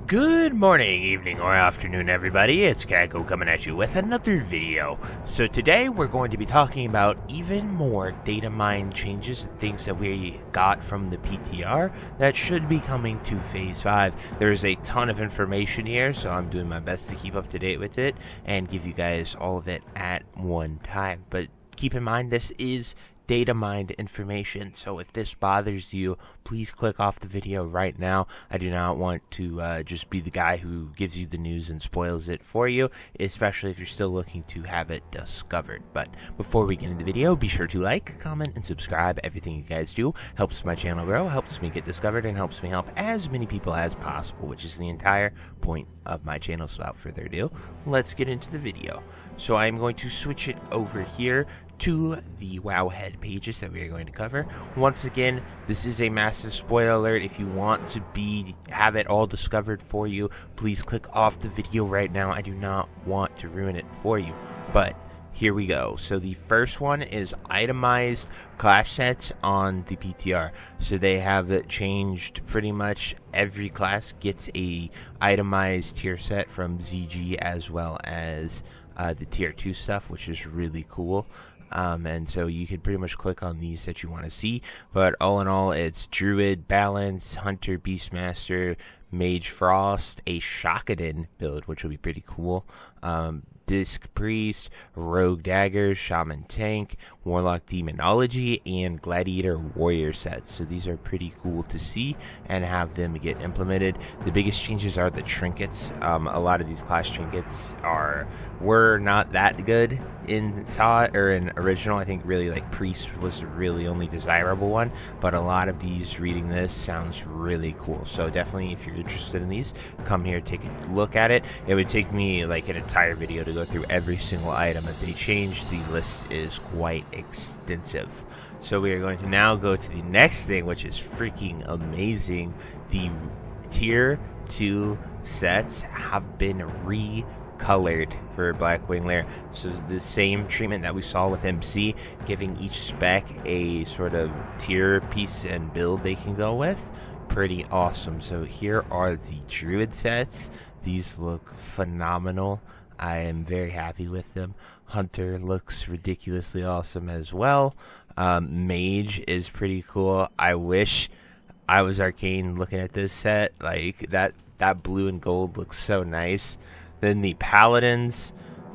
Good morning, evening, or afternoon, everybody. It's Kaghoe coming at you with another video. So today we're going to be talking about even more data mine changes and things that we got from the PTR that should be coming to Phase 5. There's a ton of information here, so I'm doing my best to keep up to date with it and give you guys all of it at one time. But keep in mind, this is data mined information, so if this bothers you, please click off the video right now. I do not want to just be the guy who gives you the news and spoils it for you, especially if you're still looking to have it discovered. But before we get into the video, be sure to like, comment, and subscribe. Everything you guys do helps my channel grow, helps me get discovered, and helps me help as many people as possible, which is the entire point of my channel. So without further ado, let's get into the video. So I'm going to switch it over here to the Wowhead pages that we are going to cover. Once again, this is a massive spoiler alert. If you want to have it all discovered for you, please click off the video right now. I do not want to ruin it for you, but here we go. So the first one is itemized class sets on the PTR. So they have changed pretty much every class gets a itemized tier set from ZG, as well as the tier 2 stuff, which is really cool. And so you can pretty much click on these that you want to see, but all in all, it's Druid, Balance, Hunter, Beastmaster, Mage Frost, a Shakaden build, which will be pretty cool, Disc Priest, Rogue Daggers, Shaman Tank, Warlock Demonology, and Gladiator Warrior sets. So these are pretty cool to see and have them get implemented. The biggest changes are the trinkets. A lot of these class trinkets were not that good in original. I think really like Priest was the really only desirable one, but a lot of these reading this sounds really cool. So definitely, if you're interested in these, come here, take a look at it. It would take me like an entire video to go through every single item that they changed. The list is quite extensive. So we are going to now go to the next thing, which is freaking amazing. The tier 2 sets have been colored for Blackwing Lair. So the same treatment that we saw with MC, giving each spec a sort of tier piece and build they can go with. Pretty awesome. So here are the Druid sets. These look phenomenal. I am very happy with them. Hunter looks ridiculously awesome as well. Mage is pretty cool. I wish I was Arcane looking at this set. Like that blue and gold looks so nice. Then the Paladins,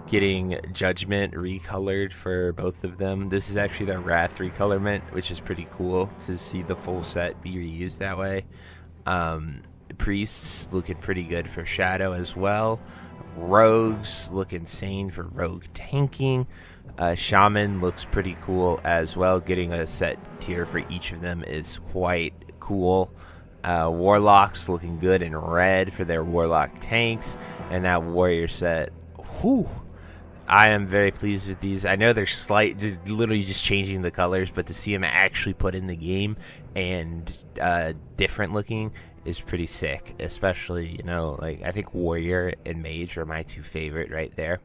getting Judgment recolored for both of them. This is actually the Wrath recolorment, which is pretty cool to see the full set be reused that way. Priests looking pretty good for Shadow as well. Rogues look insane for rogue tanking. Shaman looks pretty cool as well. Getting a set tier for each of them is quite cool. Warlocks looking good in red for their Warlock tanks, and that Warrior set, whew, I am very pleased with these. I know they're literally just changing the colors, but to see them actually put in the game and different looking is pretty sick. Especially, you know, like I think Warrior and Mage are my two favorite right there.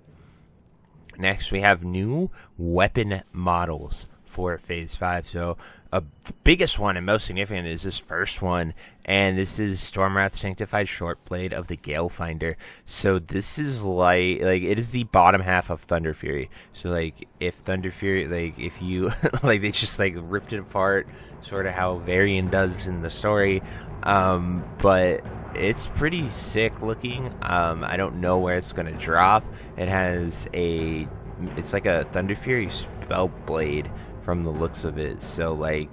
Next, we have new weapon models for Phase 5. So the biggest one and most significant is this first one, and this is Stormwrath Sanctified Shortblade of the Galefinder. So this is like it is the bottom half of Thunder Fury. So like if Thunder Fury, like if you like they just like ripped it apart, sort of how Varian does in the story, but it's pretty sick looking. I don't know where it's gonna drop. It has it's like a Thunder Fury spell blade from the looks of it. So like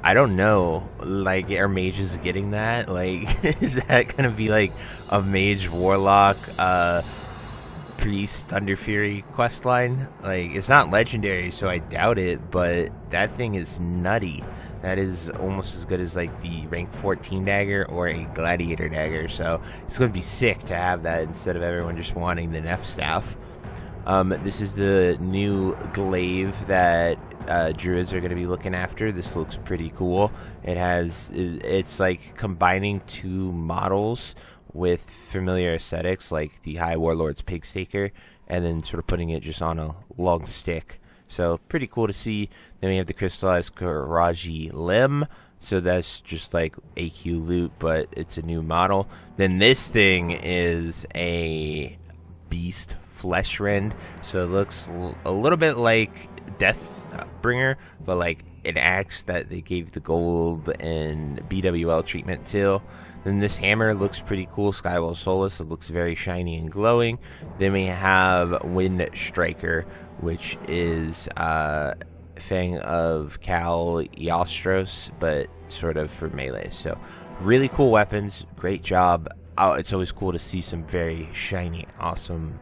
I don't know, like are mages getting that? Like is that gonna be like a mage warlock priest Thunder Fury questline? Like it's not legendary, so I doubt it, but that thing is nutty. That is almost as good as like the rank 14 dagger or a gladiator dagger, so it's gonna be sick to have that instead of everyone just wanting the Nef staff. This is the new glaive that druids are going to be looking after. This looks pretty cool. It's like combining two models with familiar aesthetics, like the High Warlord's Pigstaker, and then sort of putting it just on a long stick. So pretty cool to see. Then we have the crystallized Karaji limb. So that's just like AQ loot, but it's a new model. Then this thing is a beast flesh rend, so it looks a little bit like Deathbringer, but like an axe that they gave the gold and BWL treatment to. Then this hammer looks pretty cool, Skywell Solus. It looks very shiny and glowing. Then we have Wind Striker, which is Fang of Cal Yostros, but sort of for melee. So really cool weapons, great job. It's always cool to see some very shiny, awesome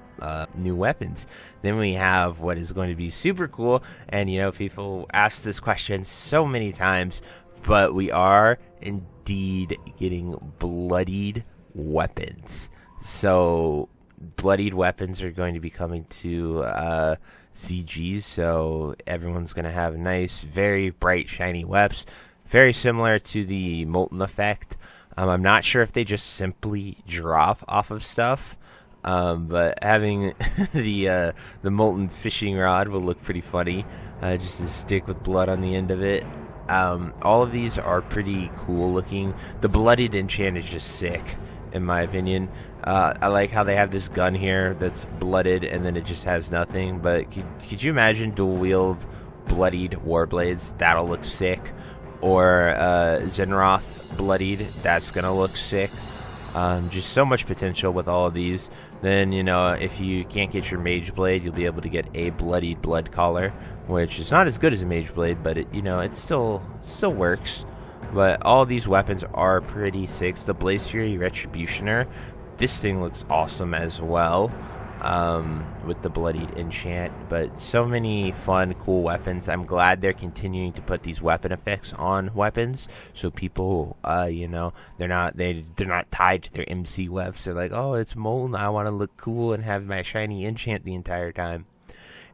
new weapons. Then we have what is going to be super cool, and people ask this question so many times, but we are indeed getting bloodied weapons. So bloodied weapons are going to be coming to ZGs, so everyone's going to have nice, very bright, shiny weapons, very similar to the Molten effect. I'm not sure if they just simply drop off of stuff, but having the Molten fishing rod will look pretty funny, just a stick with blood on the end of it. All of these are pretty cool looking. The bloodied enchant is just sick, in my opinion. I like how they have this gun here that's blooded and then it just has nothing, but could you imagine dual wield bloodied warblades? That'll look sick. Or Zenroth bloodied, that's gonna look sick. Just so much potential with all of these. Then if you can't get your mage blade, you'll be able to get a bloodied blood collar, which is not as good as a mage blade, but it still works. But all these weapons are pretty sick. The Blaze Fury Retributioner, this thing looks awesome as well, with the bloodied enchant. But so many fun, cool weapons. I'm glad they're continuing to put these weapon effects on weapons, so people, they're not tied to their MC weapons. They're like, oh, it's Molten, I want to look cool and have my shiny enchant the entire time.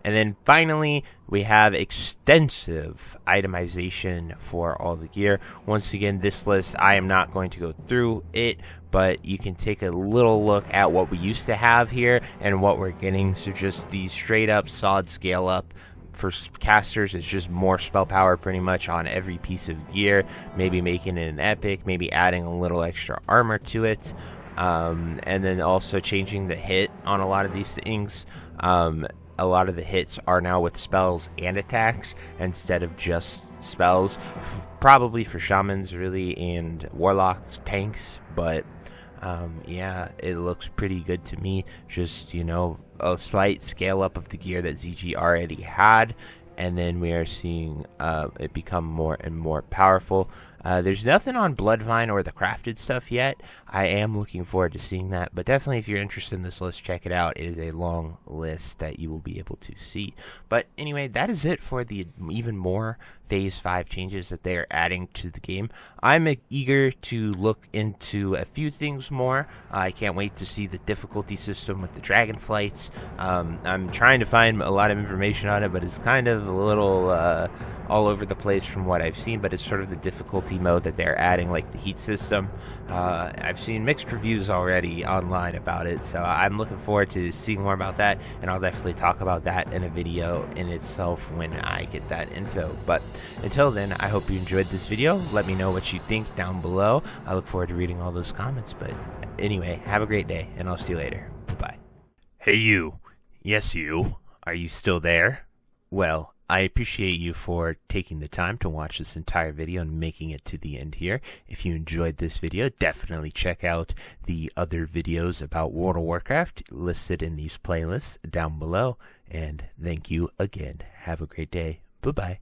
And then finally, we have extensive itemization for all the gear. Once again, this list, I am not going to go through it, but you can take a little look at what we used to have here and what we're getting. So just the straight up solid scale up. For casters, it's just more spell power pretty much on every piece of gear. Maybe making it an epic, maybe adding a little extra armor to it. And then also changing the hit on a lot of these things. A lot of the hits are now with spells and attacks instead of just spells, probably for shamans really and warlock tanks, but yeah, it looks pretty good to me. Just a slight scale up of the gear that ZG already had, and then we are seeing it become more and more powerful. There's nothing on Bloodvine or the crafted stuff yet. I am looking forward to seeing that, but definitely if you're interested in this list, check it out. It is a long list that you will be able to see. But anyway, that is it for the even more Phase 5 changes that they are adding to the game. I'm eager to look into a few things more. I can't wait to see the difficulty system with the dragonflights. I'm trying to find a lot of information on it, but it's kind of a little all over the place from what I've seen, but it's sort of the difficulty mode that they're adding, like the heat system. I've seen mixed reviews already online about it, so I'm looking forward to seeing more about that, and I'll definitely talk about that in a video in itself when I get that info. But until then, I hope you enjoyed this video. Let me know what you think down below. I look forward to reading all those comments. But anyway, have a great day, and I'll see you later. Bye-bye. Hey you. Yes, you. Are you still there? Well, I appreciate you for taking the time to watch this entire video and making it to the end here. If you enjoyed this video, definitely check out the other videos about World of Warcraft listed in these playlists down below. And thank you again. Have a great day. Bye-bye.